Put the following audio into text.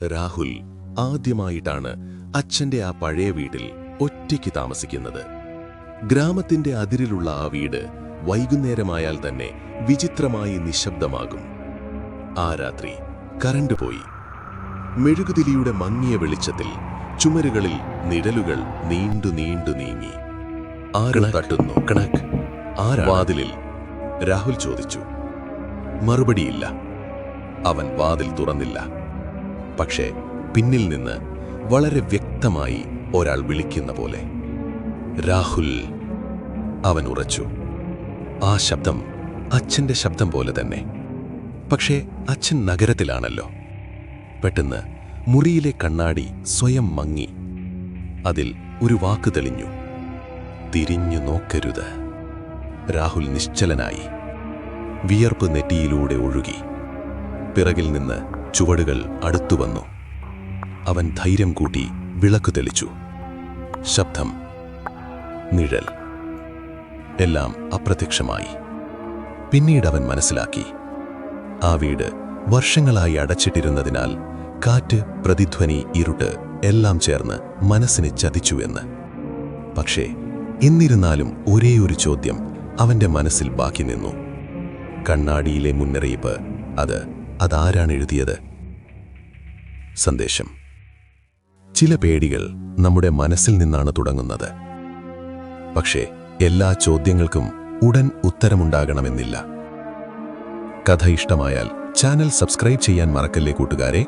രാഹുൽ ആദ്യമായിട്ടാണ് അച്ഛന്റെ ആ പഴയ വീട്ടിൽ ഒറ്റയ്ക്ക് താമസിക്കുന്നത്. ഗ്രാമത്തിന്റെ അതിരിലുള്ള ആ വീട് വൈകുന്നേരമായാൽ തന്നെ വിചിത്രമായി നിശബ്ദമാകും. ആ രാത്രി കറണ്ട് പോയി. മെഴുകുതിരിയുടെ മങ്ങിയ വെളിച്ചത്തിൽ ചുമരുകളിൽ നിഴലുകൾ നീണ്ടു നീങ്ങി. ആരും തട്ടുന്നു. കണക്ക് വാതിലിൽ രാഹുൽ ചോദിച്ചു. മറുപടിയില്ല. അവൻ വാതിൽ തുറന്നില്ല. പക്ഷേ പിന്നിൽ നിന്ന് വളരെ വ്യക്തമായി ഒരാൾ വിളിക്കുന്ന പോലെ, രാഹുൽ. അവൻ ഉറച്ചു. ആ ശബ്ദം അച്ഛന്റെ ശബ്ദം പോലെ തന്നെ. പക്ഷേ അച്ഛൻ നഗരത്തിലാണല്ലോ. പെട്ടെന്ന് മുറിയിലെ കണ്ണാടി സ്വയം മങ്ങി. അതിൽ ഒരു വാക്ക് തെളിഞ്ഞു: തിരിഞ്ഞു നോക്കരുത്. രാഹുൽ നിശ്ചലനായി. വിയർപ്പ് നെറ്റിയിലൂടെ ഒഴുകി. പിറകിൽ നിന്ന് ചുവടുകൾ അടുത്തുവന്നു. അവൻ ധൈര്യം കൂട്ടി വിളക്ക് തെളിച്ചു. ശബ്ദം, നിഴൽ, എല്ലാം അപ്രത്യക്ഷമായി. പിന്നീട് അവൻ മനസ്സിലാക്കി, ആ വീട് വർഷങ്ങളായി അടച്ചിട്ടിരുന്നതിനാൽ കാറ്റ്, പ്രതിധ്വനി, ഇരുട്ട് എല്ലാം ചേർന്ന് മനസ്സിനെ ചതിച്ചുവെന്ന്. പക്ഷേ എന്നിരുന്നാലും ഒരേയൊരു ചോദ്യം അവന്റെ മനസ്സിൽ ബാക്കി നിന്നു. കണ്ണാടിയിലെ മുന്നറിയിപ്പ്, അതാരാണ് എഴുതിയത്? സന്ദേശം. ചില പേടികൾ നമ്മുടെ മനസ്സിൽ നിന്നാണ് തുടങ്ങുന്നത്. പക്ഷേ എല്ലാ ചോദ്യങ്ങൾക്കും ഉടൻ ഉത്തരമുണ്ടാകണമെന്നില്ല. കഥ ഇഷ്ടമായാൽ ചാനൽ സബ്സ്ക്രൈബ് ചെയ്യാൻ മറക്കല്ലേ കൂട്ടുകാരെ.